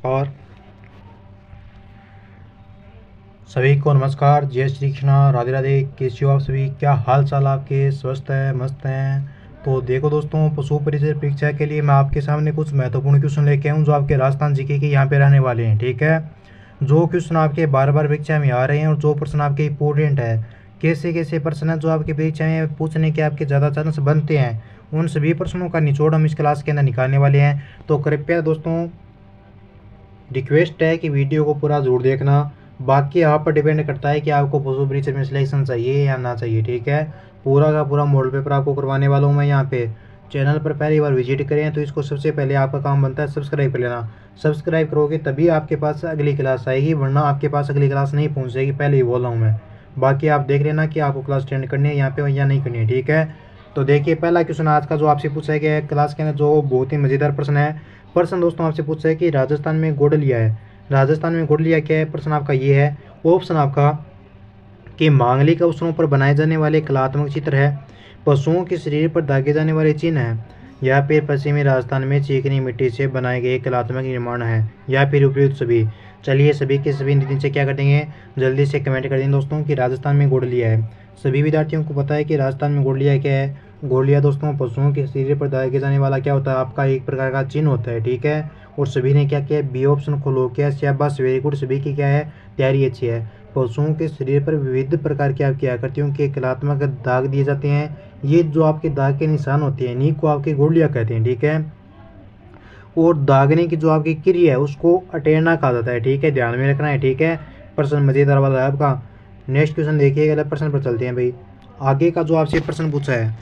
और सभी को नमस्कार, जय श्री कृष्णा, राधे राधे। कैसे हो आप सभी? क्या हाल चाल आपके? स्वस्थ है, मस्त हैं? तो देखो दोस्तों, पशु परिचय परीक्षा के लिए मैं आपके सामने कुछ महत्वपूर्ण क्वेश्चन लेके आऊँ जो आपके राजस्थान जीके के यहाँ पे रहने वाले हैं। ठीक है, जो क्वेश्चन आपके बार बार परीक्षा में आ रहे हैं और जो प्रश्न आपके इंपॉर्टेंट है, कैसे कैसे प्रश्न है जो आपकी परीक्षा में पूछने के आपके ज़्यादा चांस बनते हैं, उन सभी प्रश्नों का निचोड़ हम इस क्लास के अंदर निकालने वाले हैं। तो कृपया दोस्तों रिक्वेस्ट है कि वीडियो को पूरा जरूर देखना। बाकी आप पर डिपेंड करता है कि आपको पशु परिचय में सिलेक्शन चाहिए या ना चाहिए। ठीक है, पूरा का पूरा मॉडल पेपर आपको करवाने वाला हूँ मैं यहाँ पे। चैनल पर पहली बार विजिट करें तो इसको सबसे पहले आपका काम बनता है सब्सक्राइब कर लेना। सब्सक्राइब करोगे तभी आपके पास अगली क्लास आएगी, वरना आपके पास अगली क्लास नहीं पहुँचेगी, पहले ही बोल रहा हूँ मैं। बाकी आप देख लेना कि आपको क्लास अटेंड करनी है यहाँ पे या नहीं करनी है। ठीक है, तो देखिए पहला क्वेश्चन आज का जो आपसे पूछा गया है क्लास के अंदर, जो बहुत ही मज़ेदार प्रश्न है। प्रश्न दोस्तों आपसे पूछा है कि राजस्थान में गोडलिया है। राजस्थान में गोडलिया क्या है? प्रश्न आपका ये है, ऑप्शन आपका कि मांगलिक अवसरों पर बनाए जाने वाले कलात्मक चित्र है, पशुओं के शरीर पर दागे जाने वाले चिन्ह हैं, या फिर पश्चिमी राजस्थान में चिकनी मिट्टी से बनाए गए कलात्मक निर्माण है, या फिर उपयुक्त सभी। चलिए सभी के सभी नीचे क्या कर देंगे, जल्दी से कमेंट कर देंगे दोस्तों कि राजस्थान में गोडलिया है। सभी विद्यार्थियों को पता है कि राजस्थान में गोडलिया क्या है। गोडलिया दोस्तों पशुओं के शरीर पर दागे जाने वाला क्या होता है, आपका एक प्रकार का चिन्ह होता है। ठीक है, और सभी ने क्या किया, बी ऑप्शन को लो किया। शाबाश, वेरी गुड, सभी की क्या है, तैयारी अच्छी है। पशुओं के शरीर पर विविध प्रकार की आपकी आकृतियों के कलात्मक दाग दिए जाते हैं। ये जो आपके दाग के निशान होते हैं इन्हीं को आपके गोलियां कहते हैं। ठीक है, और दागने की जो आपकी क्रिया है उसको अटेरना कहा जाता है। ठीक है, ध्यान में रखना है। ठीक है, प्रश्न मजेदार वाला है आपका। नेक्स्ट क्वेश्चन देखिएगा, अगले प्रश्न पर चलते हैं भाई। आगे का जो आपसे प्रश्न पूछा है,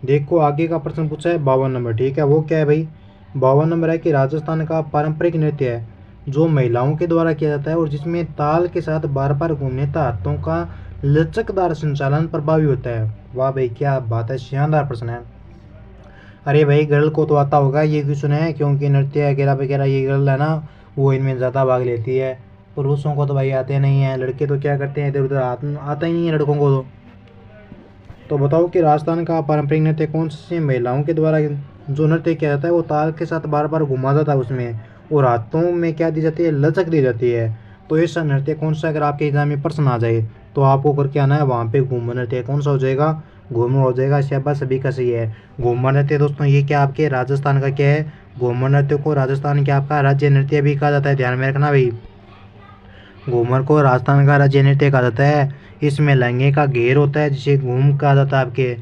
देखो आगे का प्रश्न पूछा है 52 नंबर। ठीक है, वो क्या है भाई, 52 नंबर है कि राजस्थान का पारंपरिक नृत्य है जो महिलाओं के द्वारा किया जाता है और जिसमें ताल के साथ बार बार घूमने तथा हाथों का लचकदार संचालन प्रभावी होता है। वाह भाई, क्या बात है, शानदार प्रश्न है। अरे भाई, गर्ल को तो आता होगा ये क्वेश्चन है, क्योंकि नृत्य वगैरह वगैरह ये गर्ल है ना, वो इनमें ज़्यादा भाग लेती है। पुरुषों को तो भाई आते नहीं हैं, लड़के तो क्या करते हैं, इधर उधर आता ही नहीं है लड़कों को तो बताओ कि राजस्थान का पारंपरिक नृत्य कौन सी महिलाओं के द्वारा जो नृत्य किया जाता है, वो ताल के साथ बार बार घुमा जाता है उसमें, और हाथों में क्या दी जाती है, लचक दी जाती है। तो ऐसा नृत्य कौन सा, अगर आपके एग्जाम में प्रश्न आ जाए तो आपको करके आना है वहाँ पे, घूमर नृत्य कौन सा हो जाएगा, घूमर हो जाएगा। शाबाश, सभी का सही है। घूमर नृत्य दोस्तों ये क्या आपके राजस्थान का क्या है, घूमर नृत्य को राजस्थान के आपका राज्य नृत्य भी कहा जाता है, ध्यान में रखना भाई। घूमर को राजस्थान का राज्य नृत्य कहा जाता है। इसमें लहंगे का घेर होता है जिसे घूम कहा जाता है। आपके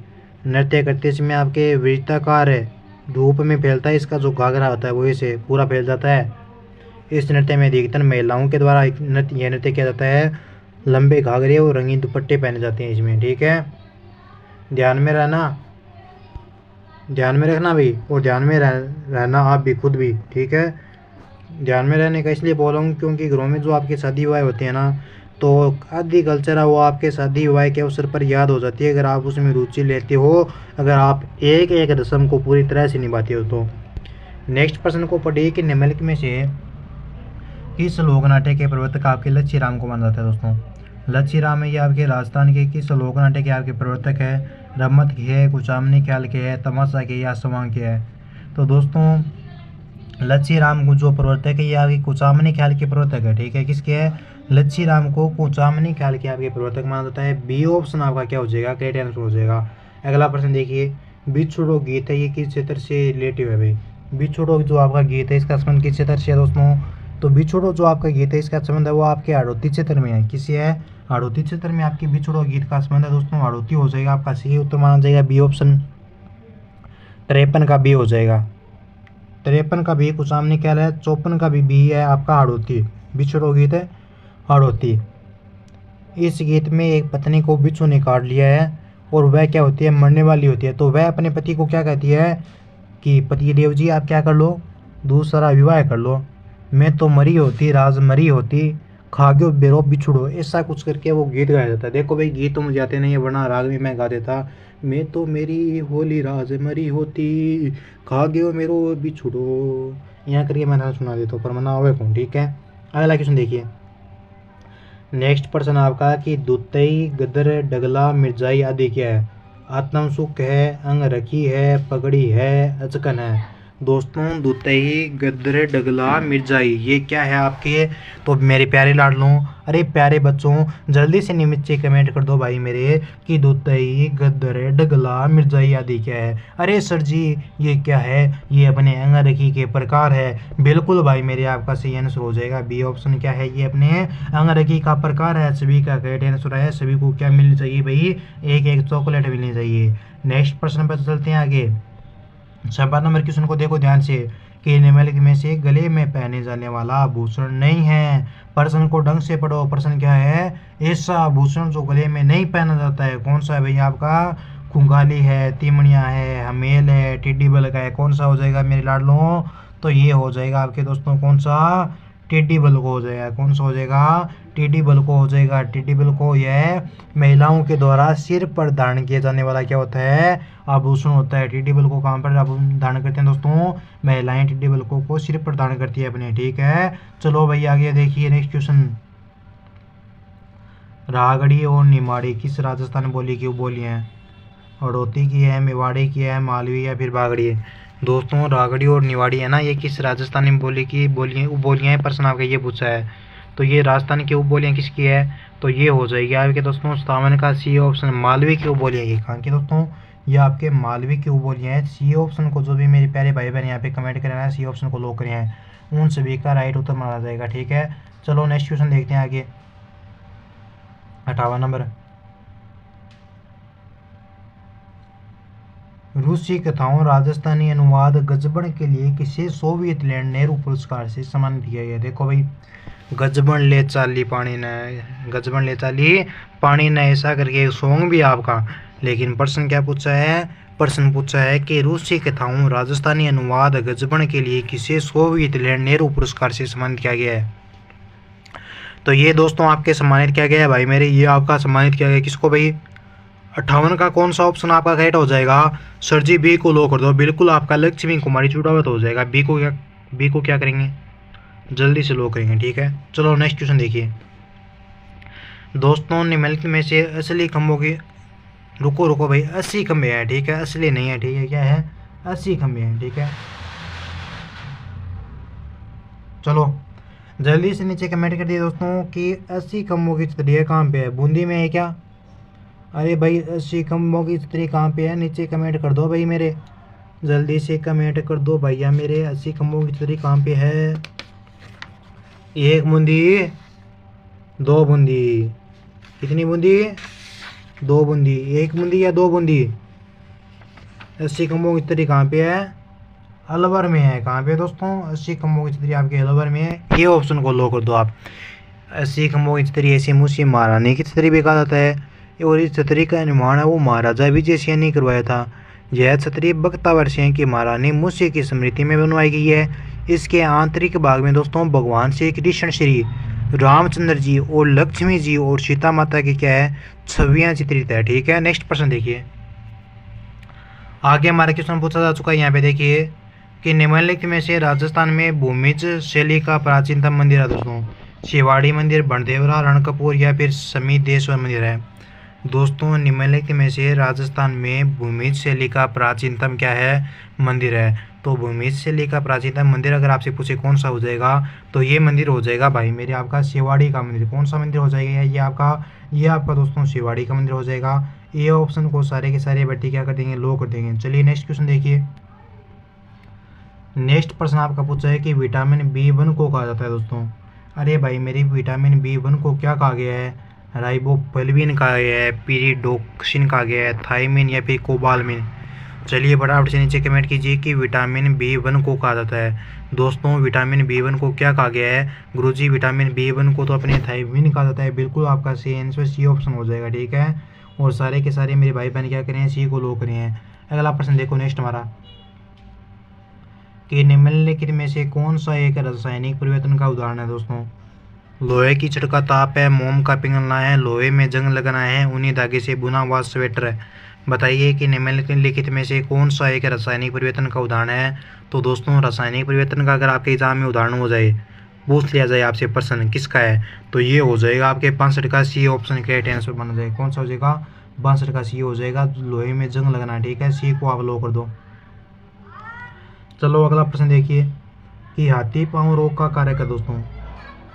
नृत्य करते समय आपके वृत्ताकार धूप में फैलता है, इसका जो घाघरा होता है वो इसे पूरा फैल जाता है। इस नृत्य में अधिकतर महिलाओं के द्वारा यह नृत्य किया जाता है। लंबे घाघरे और रंगीन दुपट्टे पहने जाते हैं इसमें। ठीक है, ध्यान में रहना, ध्यान में रखना भाई, और ध्यान में रहना आप भी, खुद भी। ठीक है, ध्यान में रहने का इसलिए बोल रहा हूँ क्योंकि घरों में जो आपकी शादी विवाह होती है ना, तो आदि कल्चर है वो आपके शादी विवाह के अवसर पर याद हो जाती है अगर आप उसमें रुचि लेते हो, अगर आप एक एक रस्म को पूरी तरह से निभाते हो तो। नेक्स्ट प्रश्न को पढ़िए कि निम्नलिखित में से किस लोक नाट्य के प्रवर्तक आपके लच्छी राम को माना जाता है। दोस्तों लच्छी राम है ये आपके राजस्थान के किस लोक नाट्य के आपके प्रवर्तक है, रम्मत के है, कुचामनी ख्याल के है, तमाशा के या सवांग के है। तो दोस्तों लच्छी राम को जो प्रवर्तक है ये आपके कुचामनी ख्याल के प्रवर्तक है। ठीक है, किसके है, लच्छी राम को कुचामनी ख्याल के आपके प्रवर्तक माना जाता है। बी ऑप्शन आपका क्या हो जाएगा, करेक्ट आंसर हो जाएगा। अगला प्रश्न देखिए, बिछुड़ो गीत है ये किस क्षेत्र से रिलेटिव है भाई। बिछुड़ो जो आपका गीत है इसका संबंध किस क्षेत्र से है दोस्तों, तो बिछुड़ो जो आपका गीत है इसका संबंध है वो आपके हाड़ौती क्षेत्र में है। किसी है, हाड़ौती क्षेत्र में आपकी बिछुड़ो गीत का संबंध है दोस्तों, हाड़ौती हो जाएगा आपका सही उत्तर माना जाएगा। बी ऑप्शन 53 का बी हो जाएगा। 53 का भी कुचामनी ख्याल है, 54 का भी बी है आपका हाड़ौती। बिछुड़ो गीत है हाड़ौती। इस गीत में एक पत्नी को बिच्छू ने काट लिया है और वह क्या होती है, मरने वाली होती है। तो वह अपने पति को क्या कहती है कि पति देव जी आप क्या कर लो, दूसरा विवाह कर लो, मैं तो मरी होती राज मरी होती, खाग्यो बेरो बिछुड़ो, ऐसा कुछ करके वो गीत गाया जाता है। देखो भाई गीत तो मुझे आते नहीं है, वरना राग भी मैं गा देता। मैं तो मेरी होली राज मरी होती, खाग्यो मेरो बिछुड़ो, यहाँ करके मैं सुना देता हूँ, पर मना हुए कौन। ठीक है, अगला क्वेश्चन देखिए। नेक्स्ट प्रश्न आपका कि दुतई गदर डगला मिर्जाई आदि क्या है। आत्म सुख है, अंग रखी है, पगड़ी है, अचकन है। दोस्तों दुतई गद्दरे डगला मिर्जाई, ये क्या है आपके? तो मेरे प्यारे लाडलों, अरे प्यारे बच्चों, जल्दी से नीचे कमेंट कर दो भाई मेरे कि दुतई गद्दरे डगला मिर्जाई आदि क्या है। अरे सर जी ये क्या है? ये अपने अंगरखी के प्रकार है। बिल्कुल भाई मेरे, आपका सही आंसर हो जाएगा बी ऑप्शन। क्या है? ये अपने अंगरखी का प्रकार है। सभी का करेक्ट आंसर है। सभी को क्या मिलनी चाहिए भाई? एक एक चॉकलेट मिलनी चाहिए। नेक्स्ट प्रश्न पर चलते हैं आगे। 6 नंबर क्वेश्चन को देखो ध्यान से कि निम्नलिखित में से गले में पहने जाने वाला आभूषण नहीं है। प्रश्न को ढंग से पढ़ो। प्रश्न क्या है? ऐसा आभूषण जो गले में नहीं पहना जाता है कौन सा है भैया? आपका खुंगाली है, तिमड़िया है, हमेल है, टिड्डी बल का है। कौन सा हो जाएगा मेरे लाडलों? तो ये हो जाएगा आपके दोस्तों कौन सा? टिड्डी बल को हो जाएगा। कौन सा हो जाएगा? टिड्डी बल को हो जाएगा। टिड्डी बल को यह महिलाओं के द्वारा सिर पर धारण किया जाने वाला क्या होता है? आभूषण होता है। टिड्डी बल को कहाँ पर धारण करते हैं दोस्तों? महिलाएं टिड्डी बल को सिर पर धारण करती है अपने। ठीक है, चलो भाई आगे देखिए नेक्स्ट क्वेश्चन। रागड़ी और निमाड़ी किस राजस्थान बोली की बोली है? हड़ौती की है, मेवाड़ी की है, मालवी या फिर बागड़ी है? दोस्तों रागड़ी और निवाड़ी है ना, ये किस राजस्थानी बोली की बोलियाँ हैं? प्रश्न आपका ये पूछा है। तो ये राजस्थान की उपबोलियाँ किसकी है? तो ये हो जाएगी आपके दोस्तों 57 का सी ऑप्शन, मालवी की उपबोलियाँ। ये कहाँ की दोस्तों? ये आपके मालवी की उपबोलियाँ हैं। सी ऑप्शन को जो भी मेरे प्यारे भाई बहन यहाँ पे कमेंट करें ना, सी ऑप्शन को लॉक करें हैं, उन सभी का राइट उत्तर माना जाएगा। ठीक है, चलो नेक्स्ट क्वेश्चन देखते हैं आगे। 58 नंबर। रूसी कथाओं राजस्थानी अनुवाद गजबन के लिए किसे सोवियत लैंड नेहरू पुरस्कार से सम्मानित किया गया? देखो भाई, गजबन ले चाली पानी न, गजबन ले चाली पानी न, ऐसा करके एक सॉन्ग भी है आपका। लेकिन प्रश्न क्या पूछा है? प्रश्न पूछा है कि रूसी कथाओं राजस्थानी अनुवाद गजबन के लिए किसे सोवियत लैंड नेहरू पुरस्कार से सम्मानित किया गया है? तो ये दोस्तों आपके सम्मानित किया गया है भाई मेरे, ये आपका सम्मानित किया गया किसको भाई? 58 का कौन सा ऑप्शन आपका करेक्ट हो जाएगा? सर जी बी को लो कर दो। बिल्कुल आपका लक्ष्मी कुमारी चुटावत हो जाएगा। बी को क्या करेंगे? जल्दी से लो करेंगे। ठीक है, चलो नेक्स्ट क्वेश्चन देखिए। दोस्तों निम्नलिखित में से असली खंभों की, रुको भाई, 80 खंभे हैं। ठीक है, असली नहीं है। ठीक है, क्या है? 80 खंभे हैं। ठीक है, चलो जल्दी से नीचे कमेंट कर दिए दोस्तों कि 80 खंभों की छतरी कहाँ पे है? बूंदी में है क्या? अरे भाई 80 खंभों की छतरी कहाँ पे है? नीचे कमेंट कर दो भाई मेरे, जल्दी से कमेंट कर दो भैया मेरे। 80 खंभों की छतरी कहाँ पे है? 1 बूंदी, 2 बूंदी, कितनी बूंदी? 2 बूंदी, 1 बूंदी या 2 बूंदी? 80 खंभों की छतरी कहाँ पे है? अलवर में है। कहाँ पे दोस्तों? 80 खंभों की छतरी आपके अलवर में है। ये ऑप्शन को लो कर दो आप। 80 खंभों की छतरी ऐसी मुझसे महारानी की छतरी भी कहा जाता है, और इस छतरी का निर्माण है वो महाराजा विजय सिंह ने करवाया था। यह छतरी बख्तावर सिंह की महारानी मुझसे की स्मृति में बनवाई गई है। इसके आंतरिक भाग में दोस्तों भगवान श्री कृष्ण, श्री रामचंद्र जी और लक्ष्मी जी और सीता माता की क्या है? छवियाँ चित्रित है। ठीक है, नेक्स्ट प्रश्न देखिए। आगे हमारा क्वेश्चन पूछा जा चुका है। यहाँ पे देखिए कि निम्नलिखित में से राजस्थान में भूमिज शैली का प्राचीनतम मंदिर है दोस्तों? शिवाड़ी मंदिर, बणदेवरा, रणकपुर या फिर समीदेश्वर मंदिर है? दोस्तों निम्नलिखित में से राजस्थान में भूमिज शैली का प्राचीनतम क्या है? मंदिर है। तो भूमिज शैली का प्राचीनतम मंदिर अगर आपसे पूछे कौन सा हो जाएगा, तो ये मंदिर हो जाएगा भाई मेरे आपका शिवाड़ी का मंदिर। कौन सा मंदिर हो जाएगा? ये आपका दोस्तों शिवाड़ी का मंदिर हो जाएगा। ये ऑप्शन को सारे के सारे बट्टी क्या कर देंगे? लो कर देंगे। चलिए नेक्स्ट क्वेश्चन देखिए। नेक्स्ट प्रश्न आपका पूछा है कि विटामिन B1 को कहा जाता है दोस्तों? अरे भाई मेरी विटामिन B1 को क्या कहा गया है? राइबोफ्लेविन कहा गया है, पीरिडोक्सिन कहा गया है, थायमिन या फिर कोबालमिन? चलिए फटाफट से नीचे कमेंट कीजिए कि विटामिन B1 को कहा जाता है। दोस्तों विटामिन B1 को क्या कहा गया है? गुरुजी विटामिन B1 को तो अपने थायमिन कहा जाता है। बिल्कुल आपका सी आंसर सी ऑप्शन हो जाएगा। ठीक है, और सारे के सारे मेरे भाई बहन क्या करें? सी को लो करें हैं। अगला प्रश्न देखो नेक्स्ट हमारा कि निम्नलिखित में से कौन सा एक रासायनिक परिवर्तन का उदाहरण है दोस्तों? लोहे की छड़ का ताप है, मोम का पिघलना है, लोहे में जंग लगना है, ऊनी धागे से बुना हुआ स्वेटर है। बताइए कि निम्नलिखित में से कौन सा एक रासायनिक परिवर्तन का उदाहरण है? तो दोस्तों रासायनिक परिवर्तन का अगर आपके एग्जाम में उदाहरण हो जाए, पूछ लिया जाए आपसे प्रश्न किसका है, तो ये हो जाएगा आपके 65 का सी ऑप्शन के आंसर बना जाएगा। कौन सा हो जाएगा? 62 का सी हो जाएगा, लोहे में जंग लगना। ठीक है, सी को आप लो कर दो। चलो अगला प्रश्न देखिए कि हाथी पाँव रोग का कार्य क्या दोस्तों।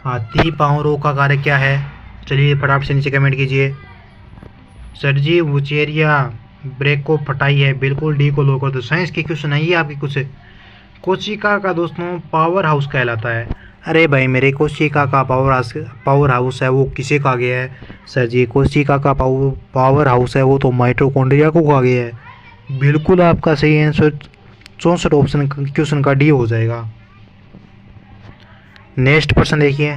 हाथी पाँव रोग का कार्य क्या है, चलिए फटाफट से नीचे कमेंट कीजिए। सर जी वुचेरिया ब्रेको फटाई है, बिल्कुल डी को लो कर दो। साइंस के क्वेश्चन है ये आपकी कुछ। कोशिका का दोस्तों पावर हाउस कहलाता है। अरे भाई मेरे कोशिका का पावर हाउस है वो किसे कहा गया है। सर जी कोशिका का पावर हाउस है वो तो माइटोकॉन्ड्रिया को कहा गया है। बिल्कुल आपका सही आंसर 64 ऑप्शन क्वेश्चन का डी हो जाएगा। नेक्स्ट प्रश्न देखिए,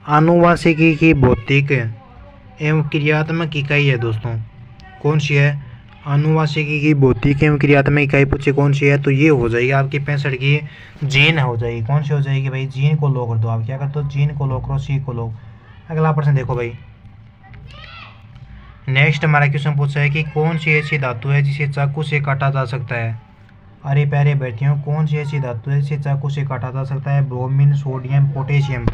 आनुवांशिकी की भौतिक एवं क्रियात्मक इकाई है दोस्तों, कौन सी है। आनुवांशिकी की भौतिक एवं क्रियात्मक इकाई पूछे कौन सी है, तो ये हो जाएगी आपकी 65 की जीन हो जाएगी। कौन सी हो जाएगी भाई, जीन को लो कर दो। आप क्या करते हो, जीन को लो करो, सी को लो। अगला प्रश्न देखो भाई, नेक्स्ट हमारा क्वेश्चन पूछा है कि कौन सी ऐसी धातु है जिसे चाकू से काटा जा सकता है। अरे प्यारे बैठियों, कौन सी ऐसी धातु है जिसे चाकू से काटा जा सकता है। Bromine, sodium, potassium.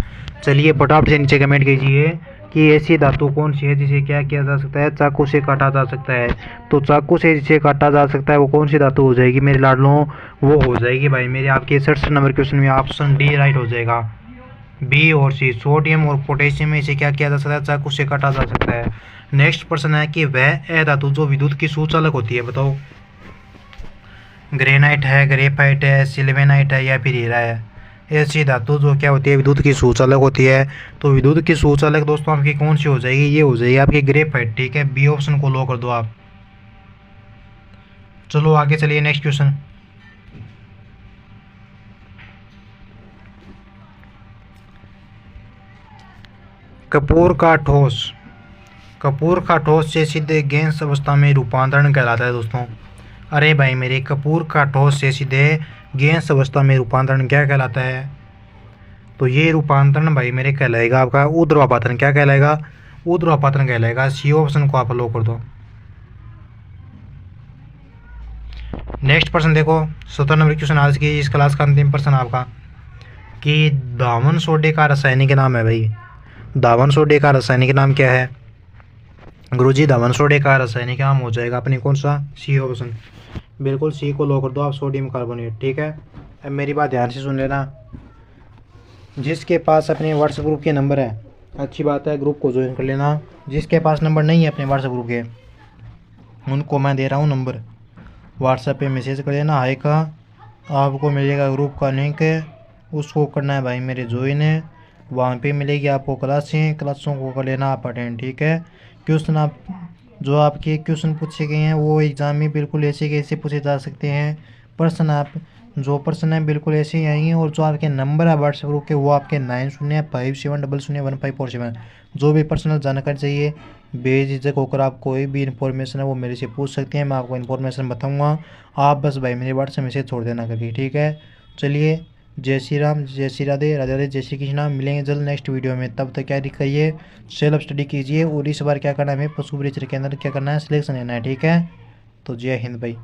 चलिए फटाफट से नीचे कमेंट कीजिए कि ऐसी धातु कौन सी है जिसे क्या किया जा सकता है, चाकू से काटा जा सकता है। तो चाकू से जिसे काटा जा सकता है वो कौन सी धातु हो जाएगी मेरे लाडलों, वो हो जाएगी भाई मेरे आपके 67 नंबर क्वेश्चन में ऑप्शन डी राइट हो जाएगा। बी और सी, सोडियम और पोटेशियम में इसे क्या किया जा सकता है, चाकू से काटा जा सकता है। नेक्स्ट प्रश्न है कि वह धातु जो विद्युत की सुचालक होती है, बताओ। ग्रेनाइट है, ग्रेफाइट है, सिल्वेनाइट है या फिर हीरा है। ऐसी धातु जो क्या होती है, विद्युत की सुचालक होती है। तो विद्युत की सुचालक दोस्तों आपकी कौन सी हो जाएगी, ये हो जाएगी आपकी ग्रेफाइट। ठीक है, बी ऑप्शन को लो कर दो आप। चलो आगे चलिए, नेक्स्ट क्वेश्चन। कपूर का ठोस से सीधे गैस अवस्था में रूपांतरण कहलाता है दोस्तों। अरे भाई मेरे कपूर का ठोस से सीधे गैस अवस्था में रूपांतरण क्या कहलाता है, तो ये रूपांतरण भाई मेरे कहलाएगा आपका ऊर्ध्वापातन। क्या कहलाएगा, ऊर्ध्वापातन कहलाएगा। सी ऑप्शन को आप लो कर दो। नेक्स्ट प्रश्न देखो, 17 नंबर क्वेश्चन आज की इस क्लास का अंतिम प्रश्न आपका कि दामन सोडे का रासायनिक नाम है भाई। दामन सोडे का रासायनिक नाम क्या है गुरुजी। दामन सोडे का रासायनिक नाम हो जाएगा अपनी कौन सा, सी ऑप्शन। बिल्कुल सी को लो कर दो आप, सोडियम कार्बोनेट। ठीक है, अब मेरी बात ध्यान से सुन लेना। जिसके पास अपने व्हाट्सएप ग्रुप के नंबर है, अच्छी बात है, ग्रुप को ज्वाइन कर लेना। जिसके पास नंबर नहीं है अपने व्हाट्सएप ग्रुप के, उनको मैं दे रहा हूँ नंबर, व्हाट्सएप पे मैसेज कर लेना हाय का, आपको मिलेगा ग्रुप का लिंक, उसको करना है भाई मेरे ज्वाइन है। वहाँ पे मिलेगी आपको क्लासों को कर लेना आप अटेंड। ठीक है, क्वेश्चन आप जो आपके क्वेश्चन पूछे गए हैं वो एग्ज़ाम में बिल्कुल ऐसे कैसे पूछे जा सकते हैं। प्रश्न आप जो प्रश्न है बिल्कुल ऐसे ही आएंगे, और जो आपके नंबर है व्हाट्सएप ग्रुप के वो आपके 9057000147। जो भी पर्सनल जानकारी चाहिए बेझिझक होकर आप कोई भी इन्फॉर्मेशन है वो मेरे से पूछ सकते हैं, मैं आपको इन्फॉर्मेशन बताऊँगा। आप बस भाई मेरे व्हाट्सएप मैसेज छोड़ देना करके। ठीक है, चलिए जय श्री राम, जय श्री राधे, राधे राधे, जय श्री कृष्णा। मिलेंगे जल्द नेक्स्ट वीडियो में, तब तक क्या करिए, सेल्फ स्टडी कीजिए। और इस बार क्या करना है, हमें पशु परिचय के अंदर क्या करना है, सिलेक्शन लेना है। ठीक है, तो जय हिंद भाई।